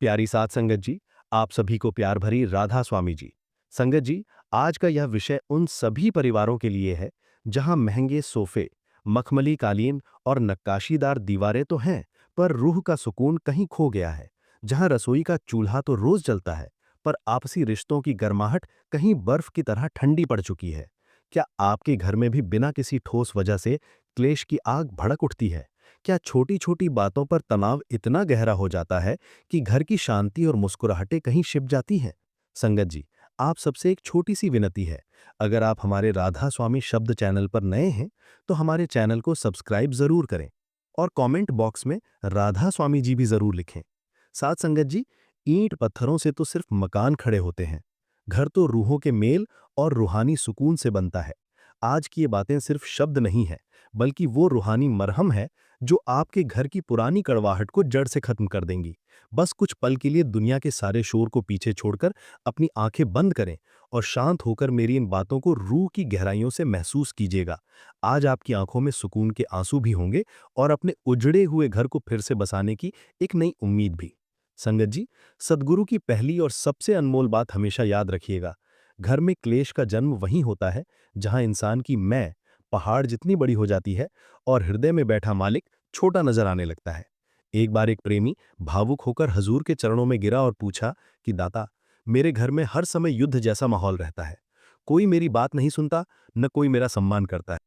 प्यारी साथ संगत जी, आप सभी को प्यार भरी राधा स्वामी जी। संगत जी, आज का यह विषय उन सभी परिवारों के लिए है जहां महंगे सोफे, मखमली कालीन और नक्काशीदार दीवारें तो हैं, पर रूह का सुकून कहीं खो गया है। जहां रसोई का चूल्हा तो रोज जलता है, पर आपसी रिश्तों की गर्माहट कहीं बर्फ की तरह ठंडी पड़ चुकी है। क्या आपके घर में भी बिना किसी ठोस वजह से क्लेश की आग भड़क उठती है? क्या छोटी-छोटी बातों पर तनाव इतना गहरा हो जाता है कि घर की शांति और मुस्कुराहटें कहीं छिप जाती हैं? संगत जी, आप सबसे एक छोटी सी विनती है। अगर आप हमारे राधा स्वामी शब्द चैनल पर नए हैं, तो हमारे चैनल को सब्सक्राइब जरूर करें और कमेंट बॉक्स में राधा स्वामी जी भी जरूर लिखें। साथ संगत जी, ईंट पत्थरों से तो सिर्फ मकान खड़े होते हैं। घर तो रूहों के मेल और रूहानी सुकून से बनता है। आज की ये बातें सिर्फ शब्द नहीं है, बल्कि वो रूहानी मरहम है जो आपके घर की पुरानी कड़वाहट को जड़ से खत्म कर देंगी। बस कुछ पल के लिए दुनिया के सारे शोर को पीछे छोड़कर अपनी आंखें बंद करें और शांत होकर मेरी इन बातों को रूह की गहराइयों से महसूस कीजिएगा। आज आपकी आंखों में सुकून के आंसू भी होंगे और अपने उजड़े हुए घर को फिर से बसाने की एक नई उम्मीद भी। संगत जी, सद्गुरु की पहली और सबसे अनमोल बात हमेशा याद रखिएगा। घर में क्लेश का जन्म वहीं होता है जहां इंसान की मैं पहाड़ जितनी बड़ी हो जाती है और हृदय में बैठा मालिक छोटा नजर आने लगता है। एक बार एक प्रेमी भावुक होकर हजूर के चरणों में गिरा और पूछा कि दाता, मेरे घर में हर समय युद्ध जैसा माहौल रहता है। कोई मेरी बात नहीं सुनता, न कोई मेरा सम्मान करता है।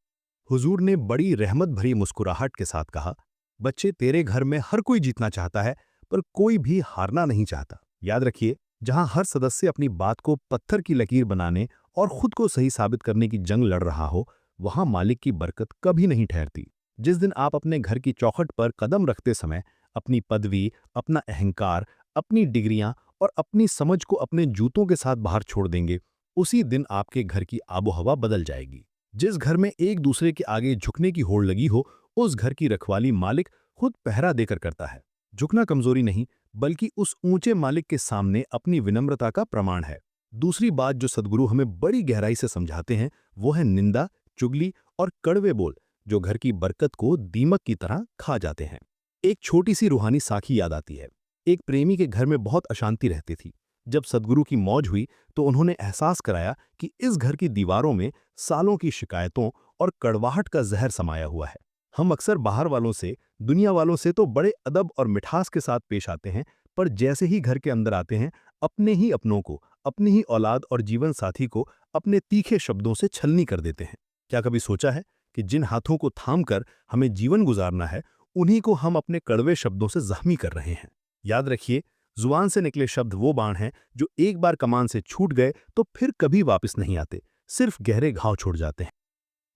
हुजूर ने बड़ी रहमत भरी मुस्कुराहट के साथ कहा, बच्चे, तेरे घर में हर कोई जीतना चाहता है, पर कोई भी हारना नहीं चाहता। याद रखिए, जहां हर सदस्य अपनी बात को पत्थर की लकीर बनाने और खुद को सही साबित करने की जंग लड़ रहा हो, वहां मालिक की बरकत कभी नहीं ठहरती। जिस दिन आप अपने घर की चौखट पर कदम रखते समय अपनी पदवी, अपना अहंकार, अपनी डिग्रियां और अपनी समझ को अपने जूतों के साथ बाहर छोड़ देंगे, उसी दिन आपके घर की आबोहवा बदल जाएगी। जिस घर में एक दूसरे के आगे झुकने की होड़ लगी हो, उस घर की रखवाली मालिक खुद पहरा देकर करता है। झुकना कमजोरी नहीं, बल्कि उस ऊंचे मालिक के सामने अपनी विनम्रता का प्रमाण है। दूसरी बात जो सद्गुरु हमें बड़ी गहराई से समझाते हैं, वो है निंदा, चुगली और कड़वे बोल, जो घर की बरकत को दीमक की तरह खा जाते हैं। एक छोटी सी रूहानी साखी याद आती है। एक प्रेमी के घर में बहुत अशांति रहती थी। जब सद्गुरु की मौज हुई, तो उन्होंने एहसास कराया कि इस घर की दीवारों में सालों की शिकायतों और कड़वाहट का जहर समाया हुआ है। हम अक्सर बाहर वालों से, दुनिया वालों से तो बड़े अदब और मिठास के साथ पेश आते हैं, पर जैसे ही घर के अंदर आते हैं, अपने ही अपनों को, अपनी ही औलाद और जीवन साथी को अपने तीखे शब्दों से छलनी कर देते हैं। क्या कभी सोचा है कि जिन हाथों को थाम कर हमें जीवन गुजारना है, उन्हीं को हम अपने कड़वे शब्दों से जख्मी कर रहे हैं? याद रखिए, जुबान से निकले शब्द वो बाण हैं जो एक बार कमान से छूट गए तो फिर कभी वापस नहीं आते, सिर्फ गहरे घाव छोड़ जाते हैं।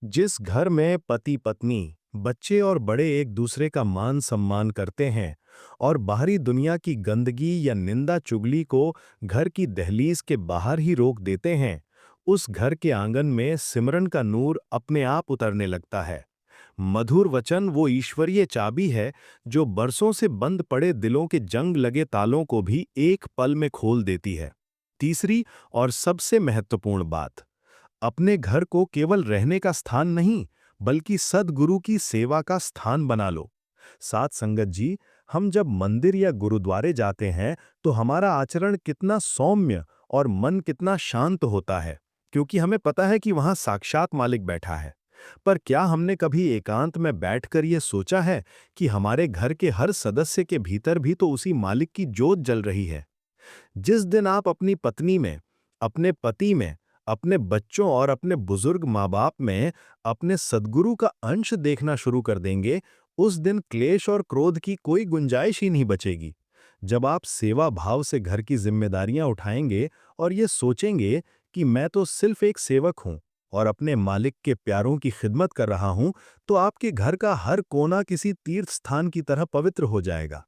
जिस घर में पति पत्नी, बच्चे और बड़े एक दूसरे का मान सम्मान करते हैं और बाहरी दुनिया की गंदगी या निंदा चुगली को घर की दहलीज के बाहर ही रोक देते हैं, उस घर के आंगन में सिमरन का नूर अपने आप उतरने लगता है। मधुर वचन वो ईश्वरीय चाबी है जो बरसों से बंद पड़े दिलों के जंग लगे तालों को भी एक पल में खोल देती है। तीसरी और सबसे महत्वपूर्ण बात, अपने घर को केवल रहने का स्थान नहीं, बल्कि सद्गुरु की सेवा का स्थान बना लो। साथ संगत जी, हम जब मंदिर या गुरुद्वारे जाते हैं, तो हमारा आचरण कितना सौम्य और मन कितना शांत होता है, क्योंकि हमें पता है कि वहां साक्षात मालिक बैठा है। पर क्या हमने कभी एकांत में बैठकर यह सोचा है कि हमारे घर के हर सदस्य के भीतर भी तो उसी मालिक की जोत जल रही है? जिस दिन आप अपनी पत्नी में, अपने पति में, अपने बच्चों और अपने बुजुर्ग माँ बाप में अपने सद्गुरु का अंश देखना शुरू कर देंगे, उस दिन क्लेश और क्रोध की कोई गुंजाइश ही नहीं बचेगी। जब आप सेवा भाव से घर की जिम्मेदारियां उठाएंगे और ये सोचेंगे कि मैं तो सिर्फ एक सेवक हूं और अपने मालिक के प्यारों की खिदमत कर रहा हूं, तो आपके घर का हर कोना किसी तीर्थ स्थान की तरह पवित्र हो जाएगा।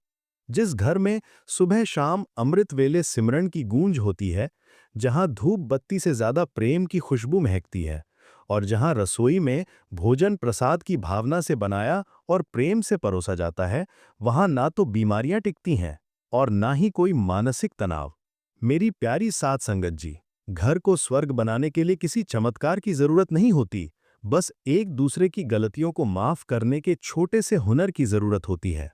जिस घर में सुबह शाम अमृत वेले सिमरन की गूंज होती है, जहां धूप बत्ती से ज्यादा प्रेम की खुशबू महकती है और जहां रसोई में भोजन प्रसाद की भावना से बनाया और प्रेम से परोसा जाता है, वहां ना तो बीमारियां टिकती हैं और ना ही कोई मानसिक तनाव। मेरी प्यारी साथ संगत जी, घर को स्वर्ग बनाने के लिए किसी चमत्कार की जरूरत नहीं होती, बस एक दूसरे की गलतियों को माफ करने के छोटे से हुनर की जरूरत होती है।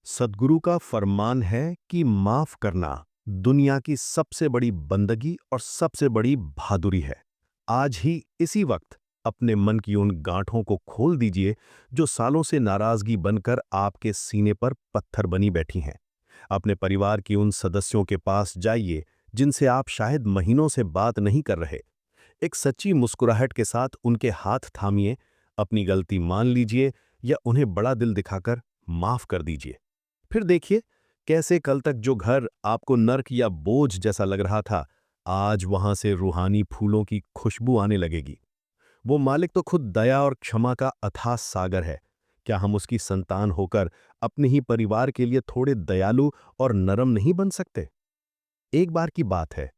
सद्गुरु का फरमान है कि माफ करना दुनिया की सबसे बड़ी बंदगी और सबसे बड़ी बहादुरी है। आज ही इसी वक्त अपने मन की उन गांठों को खोल दीजिए जो सालों से नाराजगी बनकर आपके सीने पर पत्थर बनी बैठी हैं। अपने परिवार के उन सदस्यों के पास जाइए जिनसे आप शायद महीनों से बात नहीं कर रहे। एक सच्ची मुस्कुराहट के साथ उनके हाथ थामिए, अपनी गलती मान लीजिए या उन्हें बड़ा दिल दिखाकर माफ कर दीजिए। फिर देखिए कैसे कल तक जो घर आपको नर्क या बोझ जैसा लग रहा था, आज वहां से रूहानी फूलों की खुशबू आने लगेगी। वो मालिक तो खुद दया और क्षमा का अथाह सागर है। क्या हम उसकी संतान होकर अपने ही परिवार के लिए थोड़े दयालु और नरम नहीं बन सकते? एक बार की बात है,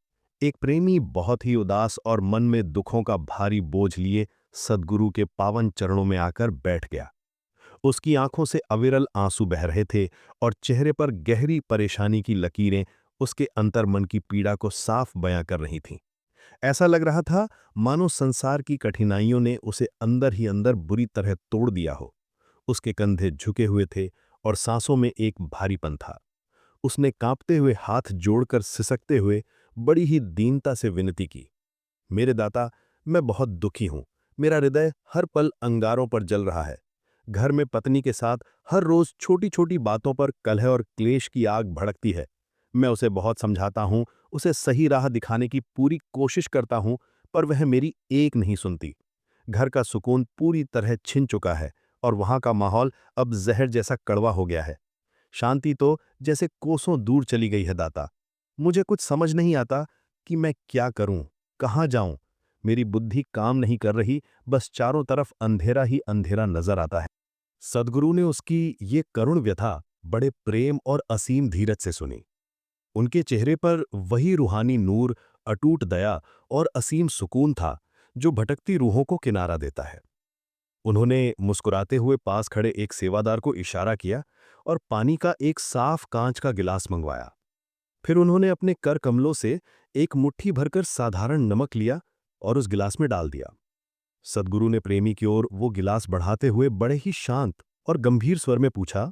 एक प्रेमी बहुत ही उदास और मन में दुखों का भारी बोझ लिए सद्गुरु के पावन चरणों में आकर बैठ गया। उसकी आंखों से अविरल आंसू बह रहे थे और चेहरे पर गहरी परेशानी की लकीरें उसके अंतर्मन की पीड़ा को साफ बयां कर रही थीं। ऐसा लग रहा था मानो संसार की कठिनाइयों ने उसे अंदर ही अंदर बुरी तरह तोड़ दिया हो। उसके कंधे झुके हुए थे और सांसों में एक भारीपन था। उसने कांपते हुए हाथ जोड़कर सिसकते हुए बड़ी ही दीनता से विनती की, मेरे दाता, मैं बहुत दुखी हूं। मेरा हृदय हर पल अंगारों पर जल रहा है। घर में पत्नी के साथ हर रोज छोटी छोटी बातों पर कलह और क्लेश की आग भड़कती है। मैं उसे बहुत समझाता हूं, उसे सही राह दिखाने की पूरी कोशिश करता हूं, पर वह मेरी एक नहीं सुनती। घर का सुकून पूरी तरह छिन चुका है और वहां का माहौल अब जहर जैसा कड़वा हो गया है। शांति तो जैसे कोसों दूर चली गई है दाता। मुझे कुछ समझ नहीं आता कि मैं क्या करूं, कहाँ जाऊं। मेरी बुद्धि काम नहीं कर रही, बस चारों तरफ अंधेरा ही अंधेरा नजर आता है। सद्गुरु ने उसकी ये करुण व्यथा बड़े प्रेम और असीम धीरज से सुनी। उनके चेहरे पर वही रूहानी नूर, अटूट दया और असीम सुकून था जो भटकती रूहों को किनारा देता है। उन्होंने मुस्कुराते हुए पास खड़े एक सेवादार को इशारा किया और पानी का एक साफ कांच का गिलास मंगवाया। फिर उन्होंने अपने कर कमलों से एक मुट्ठी भरकर साधारण नमक लिया और उस गिलास में डाल दिया। सद्गुरु ने प्रेमी की ओर वो गिलास बढ़ाते हुए बड़े ही शांत और गंभीर स्वर में पूछा,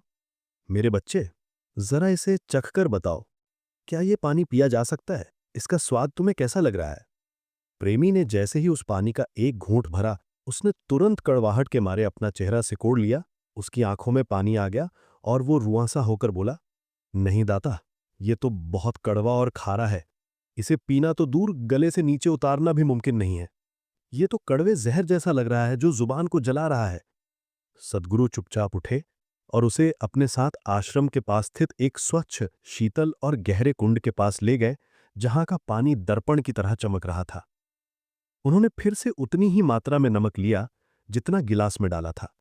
मेरे बच्चे, जरा इसे चखकर बताओ, क्या ये पानी पिया जा सकता है? इसका स्वाद तुम्हें कैसा लग रहा है? प्रेमी ने जैसे ही उस पानी का एक घूंट भरा, उसने तुरंत कड़वाहट के मारे अपना चेहरा सिकोड़ लिया। उसकी आंखों में पानी आ गया और वो रुआंसा होकर बोला, नहीं दाता, ये तो बहुत कड़वा और खारा है। इसे पीना तो दूर, गले से नीचे उतारना भी मुमकिन नहीं है। ये तो कड़वे जहर जैसा लग रहा है जो जुबान को जला रहा है। सद्गुरु चुपचाप उठे और उसे अपने साथ आश्रम के पास स्थित एक स्वच्छ, शीतल और गहरे कुंड के पास ले गए, जहां का पानी दर्पण की तरह चमक रहा था। उन्होंने फिर से उतनी ही मात्रा में नमक लिया जितना गिलास में डाला था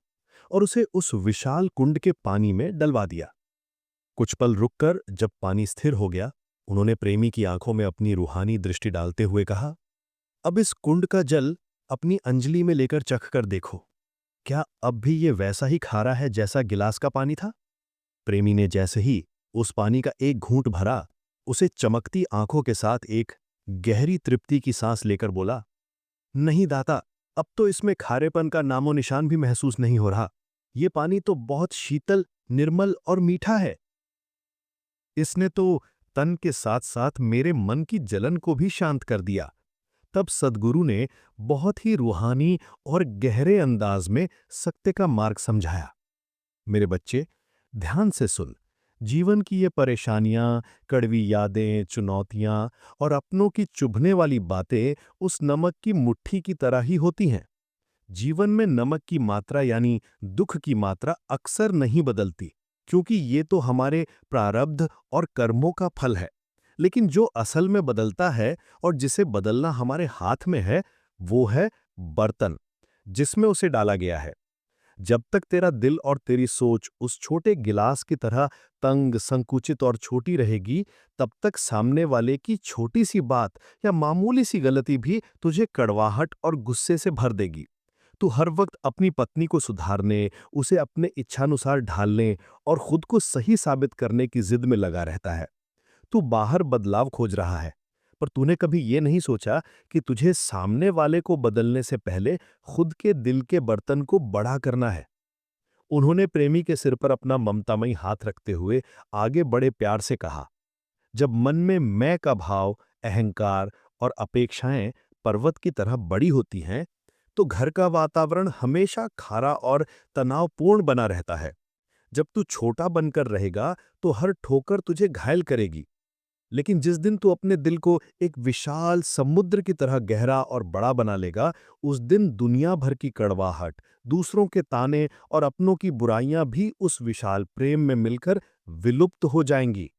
और उसे उस विशाल कुंड के पानी में डलवा दिया। कुछ पल रुककर जब पानी स्थिर हो गया, उन्होंने प्रेमी की आंखों में अपनी रूहानी दृष्टि डालते हुए कहा, अब इस कुंड का जल अपनी अंजलि में लेकर चख कर देखो। क्या अब भी ये वैसा ही खारा है जैसा गिलास का पानी था? प्रेमी ने जैसे ही उस पानी का एक घूंट भरा, उसे चमकती आंखों के साथ एक गहरी तृप्ति की सांस लेकर बोला, नहीं दाता, अब तो इसमें खारेपन का नामो निशान भी महसूस नहीं हो रहा। ये पानी तो बहुत शीतल, निर्मल और मीठा है। इसने तो तन के साथ साथ मेरे मन की जलन को भी शांत कर दिया। तब सद्गुरु ने बहुत ही रूहानी और गहरे अंदाज में सत्य का मार्ग समझाया। मेरे बच्चे, ध्यान से सुन। जीवन की ये परेशानियां, कड़वी यादें, चुनौतियां और अपनों की चुभने वाली बातें उस नमक की मुट्ठी की तरह ही होती हैं। जीवन में नमक की मात्रा यानी दुख की मात्रा अक्सर नहीं बदलती, क्योंकि ये तो हमारे प्रारब्ध और कर्मों का फल है। लेकिन जो असल में बदलता है और जिसे बदलना हमारे हाथ में है, वो है बर्तन जिसमें उसे डाला गया है। जब तक तेरा दिल और तेरी सोच उस छोटे गिलास की तरह तंग, संकुचित और छोटी रहेगी, तब तक सामने वाले की छोटी सी बात या मामूली सी गलती भी तुझे कड़वाहट और गुस्से से भर देगी। तू हर वक्त अपनी पत्नी को सुधारने, उसे अपने इच्छानुसार ढालने और खुद को सही साबित करने की जिद में लगा रहता है। तू बाहर बदलाव खोज रहा है, पर तूने कभी ये नहीं सोचा कि तुझे सामने वाले को बदलने से पहले खुद के दिल के बर्तन को बड़ा करना है। उन्होंने प्रेमी के सिर पर अपना ममतामयी हाथ रखते हुए आगे बड़े प्यार से कहा, जब मन में मैं का भाव, अहंकार और अपेक्षाएं पर्वत की तरह बड़ी होती हैं, तो घर का वातावरण हमेशा खारा और तनावपूर्ण बना रहता है। जब तू छोटा बनकर रहेगा, तो हर ठोकर तुझे घायल करेगी। लेकिन जिस दिन तू अपने दिल को एक विशाल समुद्र की तरह गहरा और बड़ा बना लेगा, उस दिन दुनिया भर की कड़वाहट, दूसरों के ताने और अपनों की बुराइयां भी उस विशाल प्रेम में मिलकर विलुप्त हो जाएंगी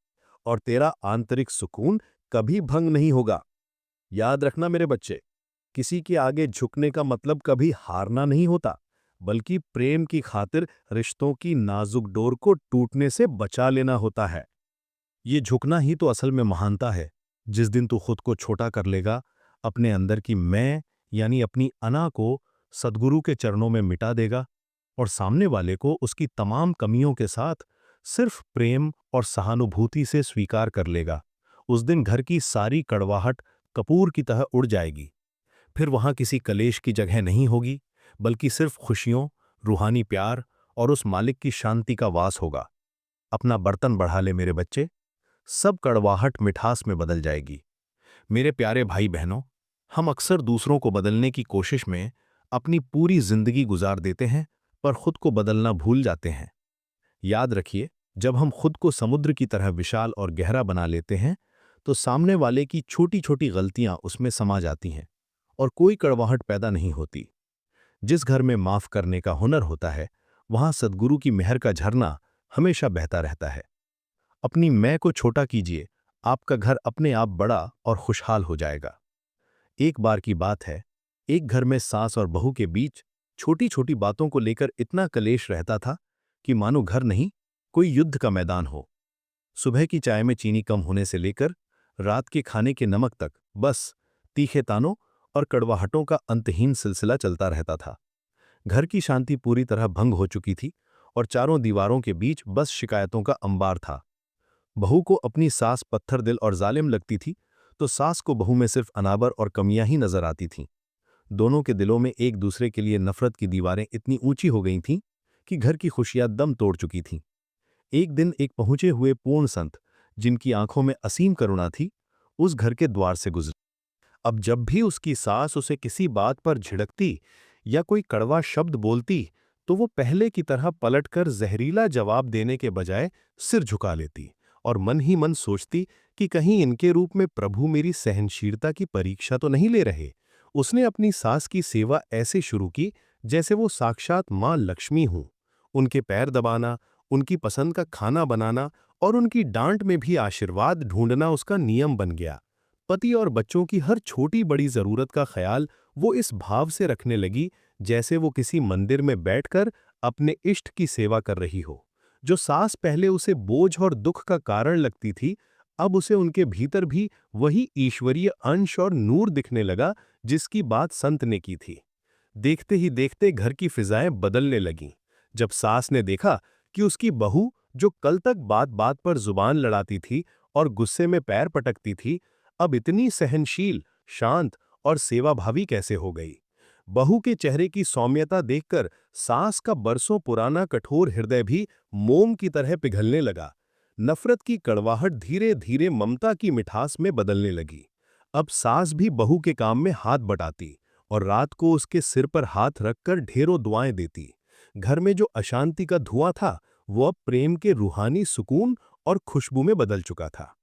और तेरा आंतरिक सुकून कभी भंग नहीं होगा। याद रखना मेरे बच्चे, किसी के आगे झुकने का मतलब कभी हारना नहीं होता, बल्कि प्रेम की खातिर रिश्तों की नाजुक डोर को टूटने से बचा लेना होता है। ये झुकना ही तो असल में महानता है। जिस दिन तू खुद को छोटा कर लेगा, अपने अंदर की मैं यानी अपनी अना को सद्गुरु के चरणों में मिटा देगा और सामने वाले को उसकी तमाम कमियों के साथ सिर्फ प्रेम और सहानुभूति से स्वीकार कर लेगा, उस दिन घर की सारी कड़वाहट कपूर की तरह उड़ जाएगी। फिर वहां किसी कलेश की जगह नहीं होगी, बल्कि सिर्फ खुशियों, रूहानी प्यार और उस मालिक की शांति का वास होगा। अपना बर्तन बढ़ा ले मेरे बच्चे, सब कड़वाहट मिठास में बदल जाएगी। मेरे प्यारे भाई बहनों, हम अक्सर दूसरों को बदलने की कोशिश में अपनी पूरी जिंदगी गुजार देते हैं, पर खुद को बदलना भूल जाते हैं। याद रखिए, जब हम खुद को समुद्र की तरह विशाल और गहरा बना लेते हैं, तो सामने वाले की छोटी छोटी गलतियां उसमें समा जाती हैं और कोई कड़वाहट पैदा नहीं होती। जिस घर में माफ करने का हुनर होता है, वहां सद्गुरु की मेहर का झरना हमेशा बहता रहता है। अपनी मैं को छोटा कीजिए, आपका घर अपने आप बड़ा और खुशहाल हो जाएगा। एक बार की बात है, एक घर में सास और बहू के बीच छोटी छोटी बातों को लेकर इतना कलेश रहता था कि मानो घर नहीं, कोई युद्ध का मैदान हो। सुबह की चाय में चीनी कम होने से लेकर रात के खाने के नमक तक बस तीखे तानों और कड़वाहटों का अंतहीन सिलसिला चलता रहता था। घर की शांति पूरी तरह भंग हो चुकी थी और चारों दीवारों के बीच बस शिकायतों का अंबार था। बहू को अपनी सास पत्थर दिल और जालिम लगती थी, तो सास को बहू में सिर्फ अनाबर और कमियां ही नजर आती थीं। दोनों के दिलों में एक दूसरे के लिए नफरत की दीवारें इतनी ऊंची हो गई थीं कि घर की खुशियां दम तोड़ चुकी थीं। एक दिन एक पहुंचे हुए पूर्ण संत, जिनकी आंखों में असीम करुणा थी, उस घर के द्वार से गुजरे। अब जब भी उसकी सास उसे किसी बात पर झिड़कती या कोई कड़वा शब्द बोलती, तो वो पहले की तरह पलटकर जहरीला जवाब देने के बजाय सिर झुका लेती और मन ही मन सोचती कि कहीं इनके रूप में प्रभु मेरी सहनशीलता की परीक्षा तो नहीं ले रहे। उसने अपनी सास की सेवा ऐसे शुरू की जैसे वो साक्षात मां लक्ष्मी हूं। उनके पैर दबाना, उनकी पसंद का खाना बनाना और उनकी डांट में भी आशीर्वाद ढूंढना उसका नियम बन गया। पति और बच्चों की हर छोटी बड़ी जरूरत का ख्याल वो इस भाव से रखने लगी जैसे वो किसी मंदिर में बैठकर अपने इष्ट की सेवा कर रही हो। जो सास पहले उसे बोझ और दुख का कारण लगती थी, अब उसे उनके भीतर भी वही ईश्वरीय अंश और नूर दिखने लगा जिसकी बात संत ने की थी। देखते ही देखते घर की फिजाएं बदलने लगीं। जब सास ने देखा कि उसकी बहू, जो कल तक बात बात पर जुबान लड़ाती थी और गुस्से में पैर पटकती थी, अब इतनी सहनशील, शांत और सेवाभावी कैसे हो गई। बहू के चेहरे की सौम्यता देखकर सास का बरसों पुराना कठोर हृदय भी मोम की तरह पिघलने लगा। नफरत की कड़वाहट धीरे धीरे ममता की मिठास में बदलने लगी। अब सास भी बहू के काम में हाथ बटाती और रात को उसके सिर पर हाथ रखकर ढेरों दुआएं देती। घर में जो अशांति का धुआं था, वो अब प्रेम के रूहानी सुकून और खुशबू में बदल चुका था।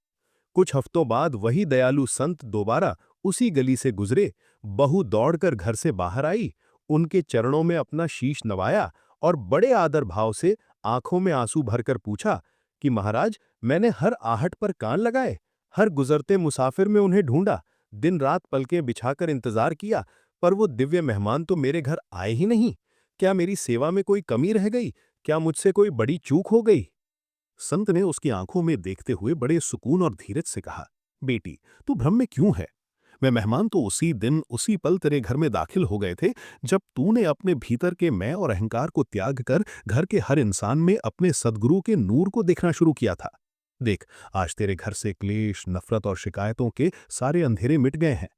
कुछ हफ्तों बाद वही दयालु संत दोबारा उसी गली से गुजरे। बहू दौड़कर घर से बाहर आई, उनके चरणों में अपना शीश नवाया और बड़े आदर भाव से आंखों में आंसू भरकर पूछा कि महाराज, मैंने हर आहट पर कान लगाए, हर गुजरते मुसाफिर में उन्हें ढूंढा, दिन रात पलकें बिछाकर इंतजार किया, पर वो दिव्य मेहमान तो मेरे घर आए ही नहीं। क्या मेरी सेवा में कोई कमी रह गई? क्या मुझसे कोई बड़ी चूक हो गई? संत ने उसकी आंखों में देखते हुए बड़े सुकून और धीरज से कहा, बेटी, तू भ्रम में क्यों है? वे मेहमान तो उसी दिन उसी पल तेरे घर में दाखिल हो गए थे जब तूने अपने भीतर के मैं और अहंकार को त्याग कर घर के हर इंसान में अपने सद्गुरु के नूर को देखना शुरू किया था। देख, आज तेरे घर से क्लेश, नफरत और शिकायतों के सारे अंधेरे मिट गए हैं।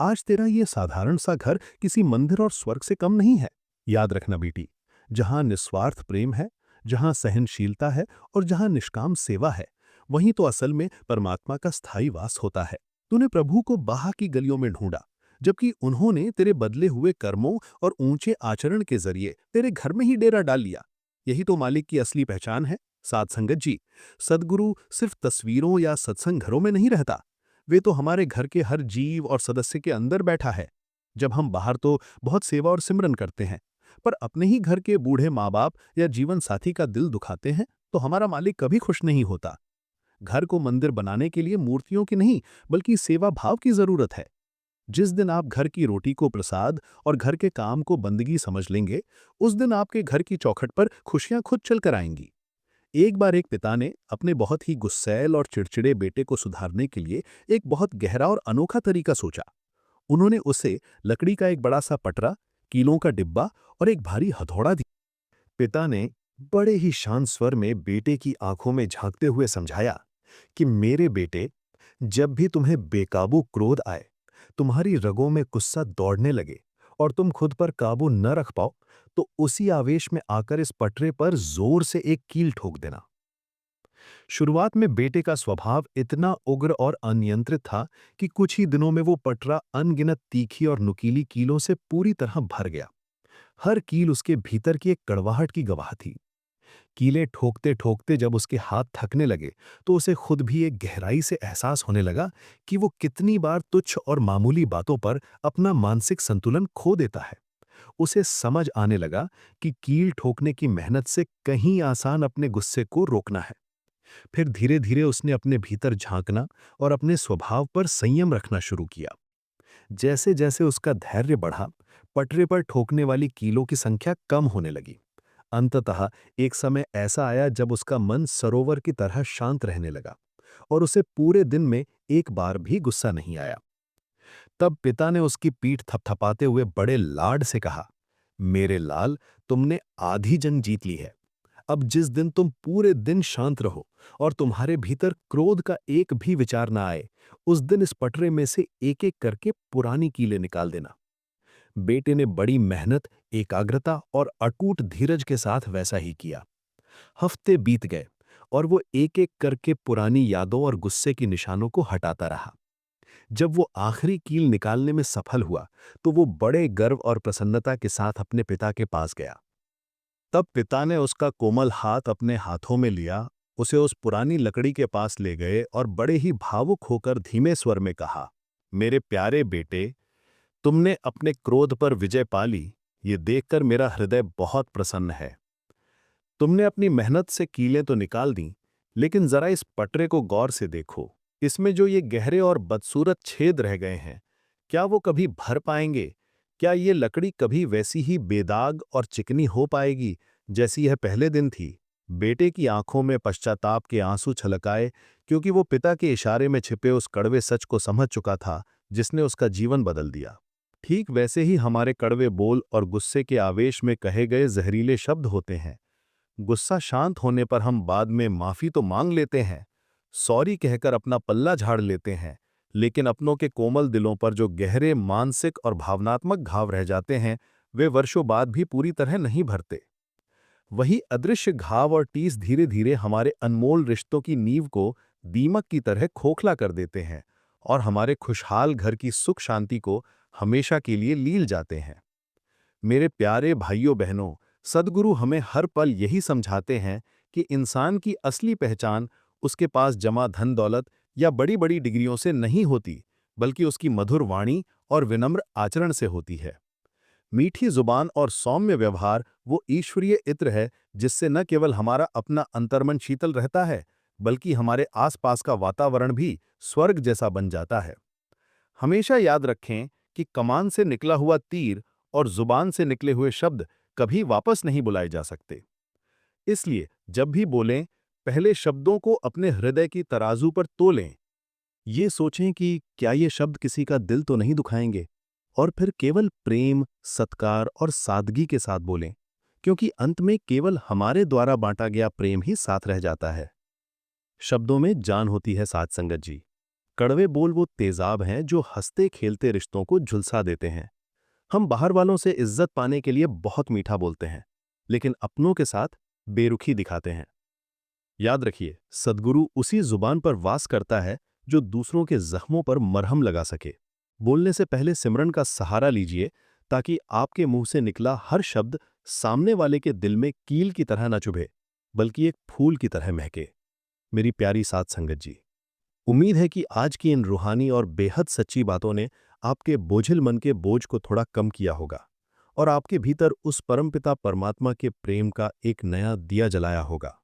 आज तेरा ये साधारण सा घर किसी मंदिर और स्वर्ग से कम नहीं है। याद रखना बेटी, जहां निस्वार्थ प्रेम है, जहां सहनशीलता है और जहां निष्काम सेवा है, वहीं तो असल में परमात्मा का स्थायी वास होता है। तूने प्रभु को बाह की गलियों में ढूंढा, जबकि उन्होंने तेरे बदले हुए कर्मों और ऊंचे आचरण के जरिए तेरे घर में ही डेरा डाल लिया। यही तो मालिक की असली पहचान है। साध संगत जी, सद्गुरु सिर्फ तस्वीरों या सत्संग घरों में नहीं रहता, वे तो हमारे घर के हर जीव और सदस्य के अंदर बैठा है। जब हम बाहर तो बहुत सेवा और सिमरन करते हैं, पर अपने ही घर के बूढ़े माँ बाप या जीवन साथी का दिल दुखाते हैं तो हमारा मालिक कभी खुश नहीं होता। घर को मंदिर बनाने के लिए मूर्तियों की नहीं, बल्कि सेवा भाव की जरूरत है। जिस दिन आप घर की रोटी को प्रसाद और घर के काम को बंदगी समझ लेंगे, उस दिन आपके घर की चौखट पर खुशियां खुद चलकर आएंगी। एक बार एक पिता ने अपने बहुत ही गुस्सैल और चिड़चिड़े बेटे को सुधारने के लिए एक बहुत गहरा और अनोखा तरीका सोचा। उन्होंने उसे लकड़ी का एक बड़ा सा पटरा, कीलों का डिब्बा और एक भारी हथौड़ा दिया। पिता ने बड़े ही शांत स्वर में बेटे की आंखों में झांकते हुए समझाया कि मेरे बेटे, जब भी तुम्हें बेकाबू क्रोध आए, तुम्हारी रगों में गुस्सा दौड़ने लगे और तुम खुद पर काबू न रख पाओ, तो उसी आवेश में आकर इस पटरे पर जोर से एक कील ठोक देना। शुरुआत में बेटे का स्वभाव इतना उग्र और अनियंत्रित था कि कुछ ही दिनों में वो पटरा अनगिनत तीखी और नुकीली कीलों से पूरी तरह भर गया। हर कील उसके भीतर की एक कड़वाहट की गवाह थी। कीलें ठोकते ठोकते जब उसके हाथ थकने लगे, तो उसे खुद भी एक गहराई से एहसास होने लगा कि वो कितनी बार तुच्छ और मामूली बातों पर अपना मानसिक संतुलन खो देता है। उसे समझ आने लगा कि कील ठोकने की मेहनत से कहीं आसान अपने गुस्से को रोकना है। फिर धीरे धीरे उसने अपने भीतर झांकना और अपने स्वभाव पर संयम रखना शुरू किया। जैसे जैसे उसका धैर्य बढ़ा, पटरे पर ठोकने वाली कीलों की संख्या कम होने लगी। अंततः एक समय ऐसा आया जब उसका मन सरोवर की तरह शांत रहने लगा और उसे पूरे दिन में एक बार भी गुस्सा नहीं आया। तब पिता ने उसकी पीठ थपथपाते हुए बड़े लाड से कहा, मेरे लाल, तुमने आधी जंग जीत ली है। अब जिस दिन तुम पूरे दिन शांत रहो और तुम्हारे भीतर क्रोध का एक भी विचार ना आए, उस दिन इस पटरे में से एक एक करके पुरानी कीलें निकाल देना। बेटे ने बड़ी मेहनत, एकाग्रता और अटूट धीरज के साथ वैसा ही किया। हफ्ते बीत गए और वो एक एक करके पुरानी यादों और गुस्से की निशानों को हटाता रहा। जब वो आखिरी कील निकालने में सफल हुआ, तो वो बड़े गर्व और प्रसन्नता के साथ अपने पिता के पास गया। तब पिता ने उसका कोमल हाथ अपने हाथों में लिया, उसे उस पुरानी लकड़ी के पास ले गए और बड़े ही भावुक होकर धीमे स्वर में कहा, मेरे प्यारे बेटे, तुमने अपने क्रोध पर विजय पा ली, ये देखकर मेरा हृदय बहुत प्रसन्न है। तुमने अपनी मेहनत से कीलें तो निकाल दी, लेकिन जरा इस पटरे को गौर से देखो। इसमें जो ये गहरे और बदसूरत छेद रह गए हैं, क्या वो कभी भर पाएंगे? क्या ये लकड़ी कभी वैसी ही बेदाग और चिकनी हो पाएगी जैसी यह पहले दिन थी? बेटे की आंखों में पश्चाताप के आंसू छलकाए, क्योंकि वो पिता के इशारे में छिपे उस कड़वे सच को समझ चुका था जिसने उसका जीवन बदल दिया। ठीक वैसे ही हमारे कड़वे बोल और गुस्से के आवेश में कहे गए जहरीले शब्द होते हैं। गुस्सा शांत होने पर हम बाद में माफी तो मांग लेते हैं, सॉरी कहकर अपना पल्ला झाड़ लेते हैं, लेकिन अपनों के कोमल दिलों पर जो गहरे मानसिक और भावनात्मक घाव रह जाते हैं, वे वर्षों बाद भी पूरी तरह नहीं भरते। वही अदृश्य घाव और टीस धीरे धीरे हमारे अनमोल रिश्तों की नींव को दीमक की तरह खोखला कर देते हैं और हमारे खुशहाल घर की सुख शांति को हमेशा के लिए लील जाते हैं। मेरे प्यारे भाइयों बहनों, सद्गुरु हमें हर पल यही समझाते हैं कि इंसान की असली पहचान उसके पास जमा धन दौलत या बड़ी बड़ी डिग्रियों से नहीं होती, बल्कि उसकी मधुर वाणी और विनम्र आचरण से होती है। मीठी जुबान और सौम्य व्यवहार वो ईश्वरीय इत्र है जिससे न केवल हमारा अपना अंतर्मन शीतल रहता है, बल्कि हमारे आसपास का वातावरण भी स्वर्ग जैसा बन जाता है। हमेशा याद रखें कि कमान से निकला हुआ तीर और जुबान से निकले हुए शब्द कभी वापस नहीं बुलाए जा सकते। इसलिए जब भी बोलें, पहले शब्दों को अपने हृदय की तराजू पर तोलें। ये सोचें कि क्या ये शब्द किसी का दिल तो नहीं दुखाएंगे, और फिर केवल प्रेम, सत्कार और सादगी के साथ बोलें, क्योंकि अंत में केवल हमारे द्वारा बांटा गया प्रेम ही साथ रह जाता है। शब्दों में जान होती है साथ संगत जी। कड़वे बोल वो तेजाब हैं जो हंसते खेलते रिश्तों को झुलसा देते हैं। हम बाहर वालों से इज्जत पाने के लिए बहुत मीठा बोलते हैं, लेकिन अपनों के साथ बेरुखी दिखाते हैं। याद रखिए, सद्गुरु उसी जुबान पर वास करता है जो दूसरों के जख्मों पर मरहम लगा सके। बोलने से पहले सिमरन का सहारा लीजिए, ताकि आपके मुंह से निकला हर शब्द सामने वाले के दिल में कील की तरह न चुभे, बल्कि एक फूल की तरह महके। मेरी प्यारी साथ संगत जी, उम्मीद है कि आज की इन रूहानी और बेहद सच्ची बातों ने आपके बोझिल मन के बोझ को थोड़ा कम किया होगा और आपके भीतर उस परमपिता परमात्मा के प्रेम का एक नया दिया जलाया होगा।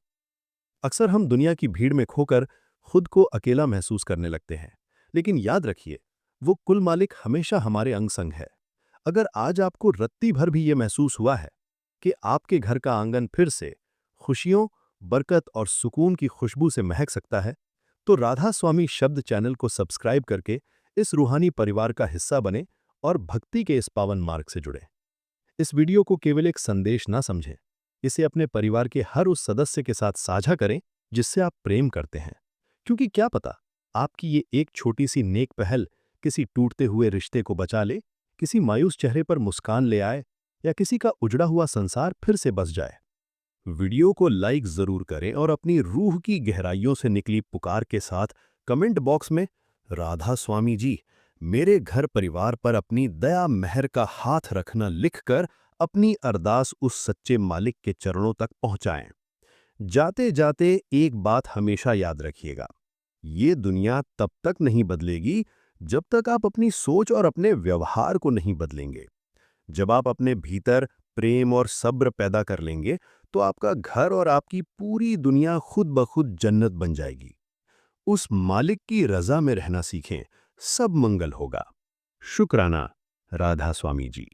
अक्सर हम दुनिया की भीड़ में खोकर खुद को अकेला महसूस करने लगते हैं, लेकिन याद रखिए, वो कुल मालिक हमेशा हमारे अंग संग है। अगर आज आपको रत्ती भर भी ये महसूस हुआ है कि आपके घर का आंगन फिर से खुशियों, बरकत और सुकून की खुशबू से महक सकता है, तो राधा स्वामी शब्द चैनल को सब्सक्राइब करके इस रूहानी परिवार का हिस्सा बने और भक्ति के इस पावन मार्ग से जुड़े। इस वीडियो को केवल एक संदेश ना समझें, इसे अपने परिवार के हर उस सदस्य के साथ साझा करें जिससे आप प्रेम करते हैं, क्योंकि क्या पता आपकी ये एक छोटी सी नेक पहल किसी टूटते हुए रिश्ते को बचा ले, किसी मायूस चेहरे पर मुस्कान ले आए या किसी का उजड़ा हुआ संसार फिर से बस जाए। वीडियो को लाइक जरूर करें और अपनी रूह की गहराइयों से निकली पुकार के साथ कमेंट बॉक्स में राधा स्वामी जी, मेरे घर परिवार पर अपनी दया मेहर का हाथ रखना लिखकर अपनी अरदास उस सच्चे मालिक के चरणों तक पहुंचाएं। जाते जाते एक बात हमेशा याद रखिएगा, ये दुनिया तब तक नहीं बदलेगी जब तक आप अपनी सोच और अपने व्यवहार को नहीं बदलेंगे। जब आप अपने भीतर प्रेम और सब्र पैदा कर लेंगे, तो आपका घर और आपकी पूरी दुनिया खुद ब खुद जन्नत बन जाएगी। उस मालिक की रजा में रहना सीखें, सब मंगल होगा। शुक्राना, राधा स्वामी जी।